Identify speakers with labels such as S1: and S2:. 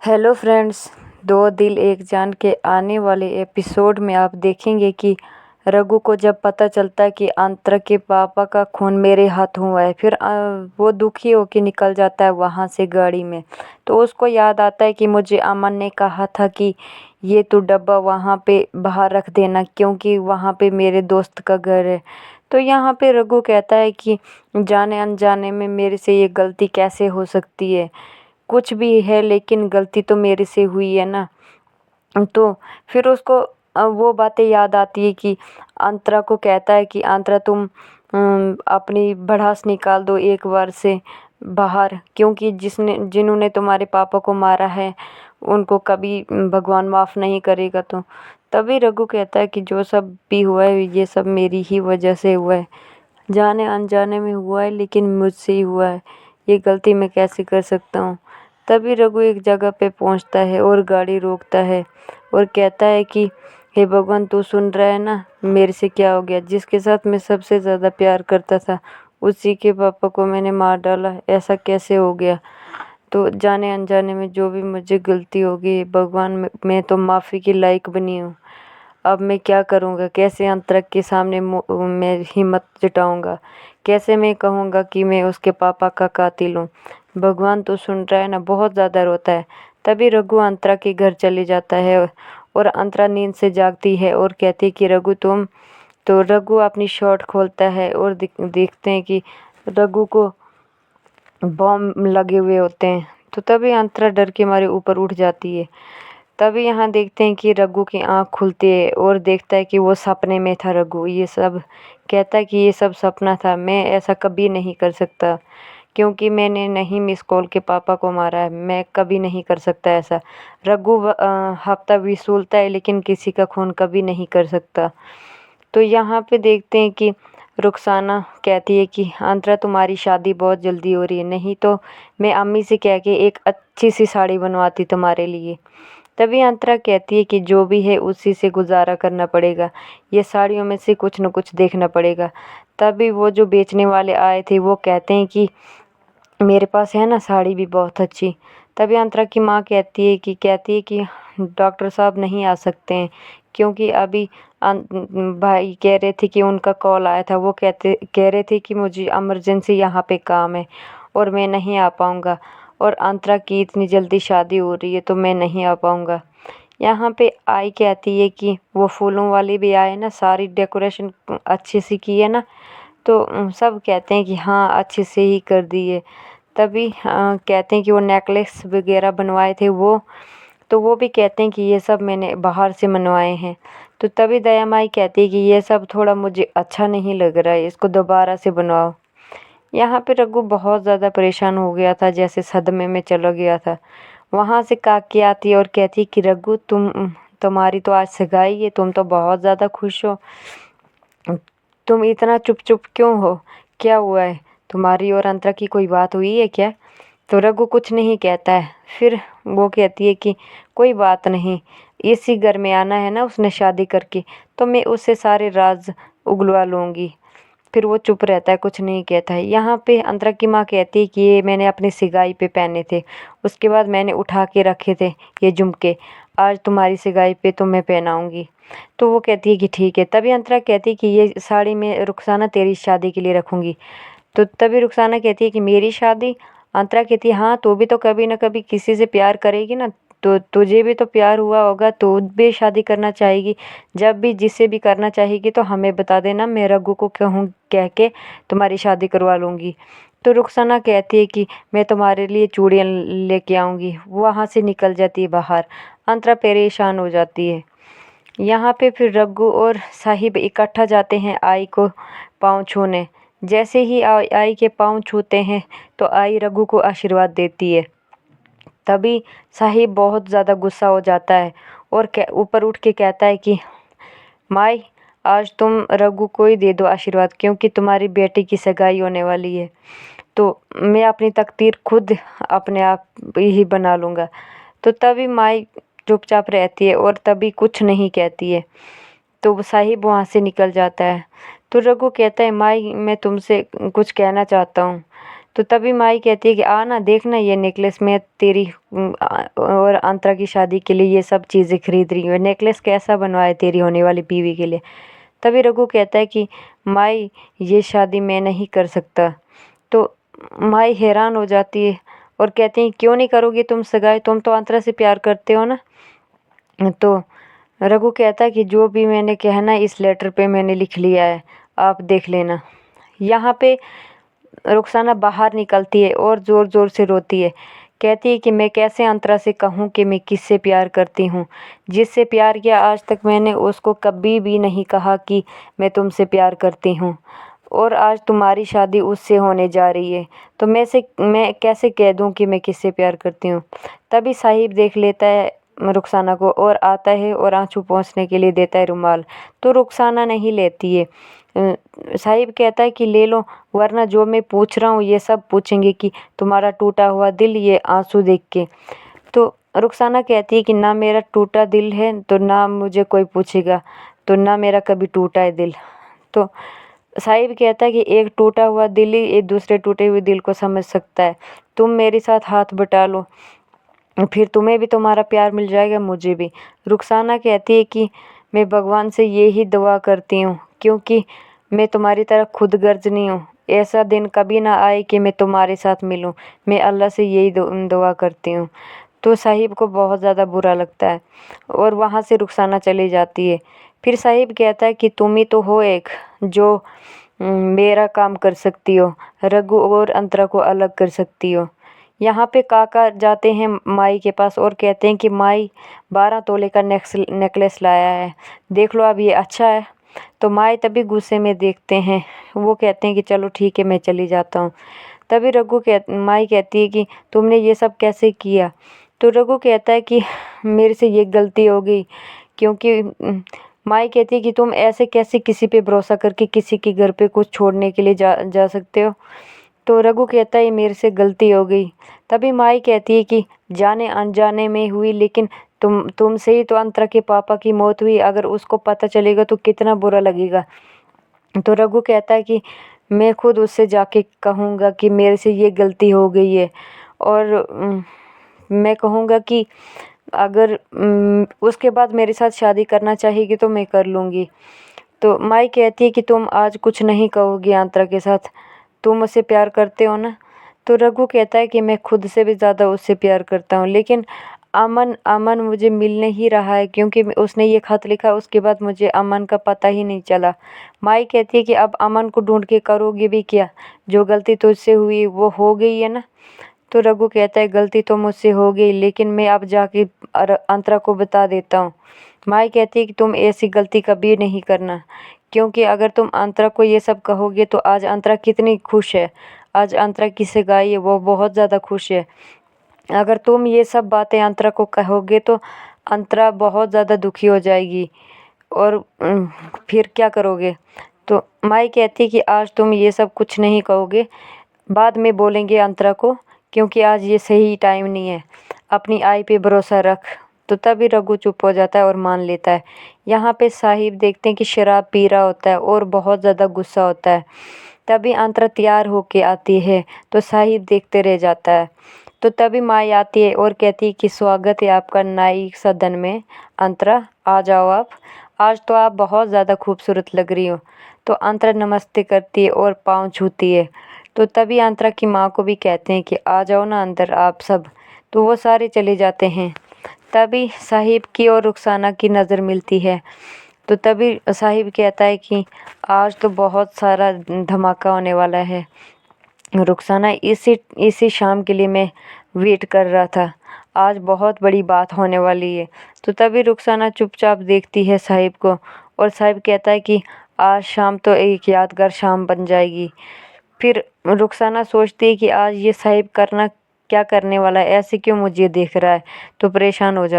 S1: Hello friends. दो दिल एक जान के आने वाले एपिसोड में आप देखेंगे कि रघु को जब पता चलता है कि अंतरा के पापा का खून मेरे हाथों हुआ है, फिर वो दुखी होकर निकल जाता है वहाँ से गाड़ी में। तो उसको याद आता है कि मुझे अमन ने कहा था कि ये तू डब्बा वहाँ पे बाहर रख देना, क्योंकि वहाँ पे मेरे दोस्त का घर है। तो यहाँ पे रघु कहता है कि जाने अनजाने में मेरे से ये गलती कैसे हो सकती है, कुछ भी है लेकिन गलती तो मेरे से हुई है ना। तो फिर उसको वो बातें याद आती है कि अंतरा को कहता है कि अंतरा तुम अपनी भड़ास निकाल दो एक बार से बाहर, क्योंकि जिन्होंने तुम्हारे पापा को मारा है उनको कभी भगवान माफ़ नहीं करेगा। तो तभी रघु कहता है कि जो सब भी हुआ है ये सब मेरी ही वजह से हुआ है, जाने अनजाने में हुआ है लेकिन मुझसे ही हुआ है, ये गलती मैं कैसे कर सकता हूँ। तभी रघु एक जगह पे पहुँचता है और गाड़ी रोकता है और कहता है कि हे भगवान, तू सुन रहा है ना, मेरे से क्या हो गया, जिसके साथ मैं सबसे ज़्यादा प्यार करता था उसी के पापा को मैंने मार डाला, ऐसा कैसे हो गया। तो जाने अनजाने में जो भी मुझे गलती होगी भगवान, मैं तो माफ़ी के लायक बनी हूँ। अब मैं क्या करूँगा, कैसे अंतरक के सामने मैं हिम्मत जुटाऊँगा, कैसे मैं कहूँगा कि मैं उसके पापा का कातिल हूँ। भगवान तो सुन रहा है ना, बहुत ज़्यादा रोता है। तभी रघु अंतरा के घर चले जाता है और अंतरा नींद से जागती है और कहती है कि रघु तुम। तो रघु अपनी शर्ट खोलता है और देखते हैं कि रघु को बॉम्ब लगे हुए होते हैं। तो तभी अंतरा डर के मारे ऊपर उठ जाती है। तभी यहाँ देखते हैं कि रघु की आँख खुलती है और देखता है कि वो सपने में था रघु। ये सब कहता है कि ये सब सपना था, मैं ऐसा कभी नहीं कर सकता, क्योंकि मैंने नहीं मिस कॉल के पापा को मारा है, मैं कभी नहीं कर सकता ऐसा। रघु हफ्ता वसूलता है लेकिन किसी का खून कभी नहीं कर सकता। तो यहाँ पे देखते हैं कि रुखसाना कहती है कि अंतरा तुम्हारी शादी बहुत जल्दी हो रही है, नहीं तो मैं अम्मी से कह के एक अच्छी सी साड़ी बनवाती तुम्हारे लिए। तभी अंतरा कहती है कि जो भी है उसी से गुजारा करना पड़ेगा, ये साड़ियों में से कुछ न कुछ देखना पड़ेगा। तभी वो जो बेचने वाले आए थे वो कहते हैं कि मेरे पास है ना साड़ी भी बहुत अच्छी। तभी अंतरा की माँ कहती है कि डॉक्टर साहब नहीं आ सकते हैं, क्योंकि अभी भाई कह रहे थे कि उनका कॉल आया था, वो कह रहे थे कि मुझे इमरजेंसी यहाँ पे काम है और मैं नहीं आ पाऊँगा, और अंतरा की इतनी जल्दी शादी हो रही है तो मैं नहीं आ पाऊँगा। यहाँ पे आई कहती है कि वो फूलों वाली भी आए ना, सारी डेकोरेशन अच्छे से की है ना। तो सब कहते हैं कि हाँ अच्छे से ही कर दी है। तभी कहते हैं कि वो नेकलेस वगैरह बनवाए थे वो, तो वो भी कहते हैं कि ये सब मैंने बाहर से मनवाए हैं। तो तभी दया माई कहती है कि ये सब थोड़ा मुझे अच्छा नहीं लग रहा है, इसको दोबारा से बनवाओ। यहाँ पे रघु बहुत ज़्यादा परेशान हो गया था, जैसे सदमे में चला गया था। वहाँ से काकी आती है और कहती है कि रघु तुम्हारी तो आज सगाई है, तुम तो बहुत ज़्यादा खुश हो, तुम इतना चुप चुप क्यों हो, क्या हुआ है, तुम्हारी और अंतरा की कोई बात हुई है क्या। तो रघु कुछ नहीं कहता है। फिर वो कहती है कि कोई बात नहीं, इसी घर में आना है ना उसने शादी करके, तो मैं उससे सारे राज उगलवा लूँगी। फिर वो चुप रहता है, कुछ नहीं कहता है। यहाँ पे अंतरा की माँ कहती है कि ये मैंने अपनी सिगाई पे पहने थे, उसके बाद मैंने उठा के रखे थे ये झुमके, आज तुम्हारी सिगाई पे तो मैं पहनाऊँगी। तो वो कहती है कि ठीक है। तभी अंतरा कहती है कि ये साड़ी मैं रुखसाना तेरी शादी के लिए रखूँगी। तो तभी रुखसाना कहती है कि मेरी शादी। अंतरा कहती है हाँ, तू भी तो कभी ना कभी किसी से प्यार करेगी ना, तो तुझे भी तो प्यार हुआ होगा, तो भी शादी करना चाहेगी। जब भी जिससे भी करना चाहेगी तो हमें बता देना, मैं रघु को कह के तुम्हारी शादी करवा लूँगी। तो रुखसाना कहती है कि मैं तुम्हारे लिए चूड़ियाँ लेके आऊँगी। वहाँ से निकल जाती है बाहर। अंतरा परेशान हो जाती है। यहाँ पे फिर रघु और साहिब इकट्ठा जाते हैं आई को पाँव छूने। जैसे ही आई के पाँव छूते हैं तो आई रघु को आशीर्वाद देती है। तभी साहिब बहुत ज़्यादा गुस्सा हो जाता है और ऊपर उठ के कहता है कि माई, आज तुम रघु को ही दे दो आशीर्वाद, क्योंकि तुम्हारी बेटी की सगाई होने वाली है, तो मैं अपनी तकदीर खुद अपने आप ही बना लूँगा। तो तभी माई चुपचाप रहती है और तभी कुछ नहीं कहती है। तो वो साहिब वहाँ से निकल जाता है। तो रघु कहता है माई, मैं तुमसे कुछ कहना चाहता हूँ। तो तभी माई कहती है कि आ ना देखना ये नेकलेस, मैं तेरी और अंतरा की शादी के लिए ये सब चीज़ें खरीद रही हूँ। नेकलेस कैसा बनवाया तेरी होने वाली बीवी के लिए। तभी रघु कहता है कि माई ये शादी मैं नहीं कर सकता। तो माई हैरान हो जाती है और कहती है क्यों नहीं करोगी तुम सगाई, तुम तो अंतरा से प्यार करते हो ना। तो रघु कहता है कि जो भी मैंने कहना इस लेटर पे मैंने लिख लिया है, आप देख लेना। यहाँ पे रुखसाना बाहर निकलती है और ज़ोर ज़ोर से रोती है। कहती है कि मैं कैसे अंतरा से कहूँ कि मैं किससे प्यार करती हूँ। जिससे प्यार किया आज तक मैंने उसको कभी भी नहीं कहा कि मैं तुमसे प्यार करती हूँ, और आज तुम्हारी शादी उससे होने जा रही है, तो मैं कैसे कह दूँ कि मैं किससे प्यार करती हूँ। तभी साहिब देख लेता है रुखसाना को और आता है और आंसू पोंछने के लिए देता है रुमाल। तो रुखसाना नहीं लेती है। साहिब कहता है कि ले लो, वरना जो मैं पूछ रहा हूँ ये सब पूछेंगे कि तुम्हारा टूटा हुआ दिल, ये आंसू देख के। तो रुखसाना कहती है कि ना मेरा टूटा दिल है तो ना मुझे कोई पूछेगा, तो ना मेरा कभी टूटा है दिल। तो साहिब कहता है कि एक टूटा हुआ दिल ही एक दूसरे टूटे हुए दिल को समझ सकता है। तुम मेरे साथ हाथ बटा लो, फिर तुम्हें भी तुम्हारा प्यार मिल जाएगा, मुझे भी। रुखसाना कहती है कि मैं भगवान से यही दुआ करती हूँ, क्योंकि मैं तुम्हारी तरह खुद गर्ज नहीं हूँ। ऐसा दिन कभी ना आए कि मैं तुम्हारे साथ मिलूँ। मैं अल्लाह से यही दुआ करती हूँ। तो साहिब को बहुत ज़्यादा बुरा लगता है और वहाँ से रुखसाना चली जाती है। फिर साहिब कहता है कि तुम ही तो हो एक जो मेरा काम कर सकती हो, रघु और अंतरा को अलग कर सकती हो। यहाँ पे काका जाते हैं माई के पास और कहते हैं कि माई 12 तोले का नेकलेस लाया है, देख लो अब ये अच्छा है। तो माई तभी गुस्से में देखते हैं, वो कहते हैं कि चलो ठीक है मैं चली जाता हूँ। तभी माई कहती है कि तुमने ये सब कैसे किया। तो रघु कहता है कि मेरे से ये गलती हो गई, क्योंकि माई कहती है कि तुम ऐसे कैसे किसी पे भरोसा करके किसी के घर पे कुछ छोड़ने के लिए जा सकते हो। तो रघु कहता है मेरे से गलती हो गई। तभी माई कहती है कि जाने अनजाने में हुई, लेकिन तुमसे ही तो अंतरा के पापा की मौत हुई, अगर उसको पता चलेगा तो कितना बुरा लगेगा। तो रघु कहता है कि मैं खुद उससे जाके कहूँगा कि मेरे से ये गलती हो गई है, और मैं कहूँगा कि अगर उसके बाद मेरे साथ शादी करना चाहेगी तो मैं कर लूँगी। तो माई कहती है कि तुम आज कुछ नहीं कहोगी अंतरा के साथ, तुम उससे प्यार करते हो ना। तो रघु कहता है कि मैं खुद से भी ज़्यादा उससे प्यार करता हूँ, लेकिन अमन मुझे मिल नहीं रहा है, क्योंकि उसने ये खत लिखा उसके बाद मुझे अमन का पता ही नहीं चला। माई कहती है कि अब अमन को ढूंढ के करोगे भी क्या, जो गलती तुझसे हुई वो हो गई है ना। तो रघु कहता है गलती तो मुझसे हो गई, लेकिन मैं अब जाके अंतरा को बता देता हूँ। माई कहती है कि तुम ऐसी गलती कभी नहीं करना, क्योंकि अगर तुम अंतरा को ये सब कहोगे तो आज अंतरा कितनी खुश है, आज अंतरा की सगाई है, वो बहुत ज़्यादा खुश है। अगर तुम ये सब बातें अंतरा को कहोगे तो अंतरा बहुत ज़्यादा दुखी हो जाएगी, और फिर क्या करोगे। तो माई कहती है कि आज तुम ये सब कुछ नहीं कहोगे, बाद में बोलेंगे अंतरा को, क्योंकि आज ये सही टाइम नहीं है, अपनी आई पे भरोसा रख। तो तभी रघु चुप हो जाता है और मान लेता है। यहाँ पे साहिब देखते हैं कि शराब पी रहा होता है और बहुत ज़्यादा गुस्सा होता है। तभी अंतरा तैयार होके आती है तो साहिब देखते रह जाता है। तो तभी माई आती है और कहती है कि स्वागत है आपका नई सदन में, अंतरा आ जाओ आप, आज तो आप बहुत ज़्यादा खूबसूरत लग रही हो। तो अंतरा नमस्ते करती है और पाँव छूती है। तो तभी अंतरा की माँ को भी कहते हैं कि आ जाओ ना अंदर आप सब। तो वो सारे चले जाते हैं। तभी साहिब की और रुखसाना की नज़र मिलती है। तो तभी साहिब कहता है कि आज तो बहुत सारा धमाका होने वाला है रुखसाना, इसी शाम के लिए मैं वेट कर रहा था, आज बहुत बड़ी बात होने वाली है। तो तभी रुखसाना चुपचाप देखती है साहिब को, और साहिब कहता है कि आज शाम तो एक यादगार शाम बन जाएगी। फिर रुखसाना सोचती है कि आज ये साहिब क्या करने वाला है, ऐसे क्यों मुझे देख रहा है। तो परेशान हो जा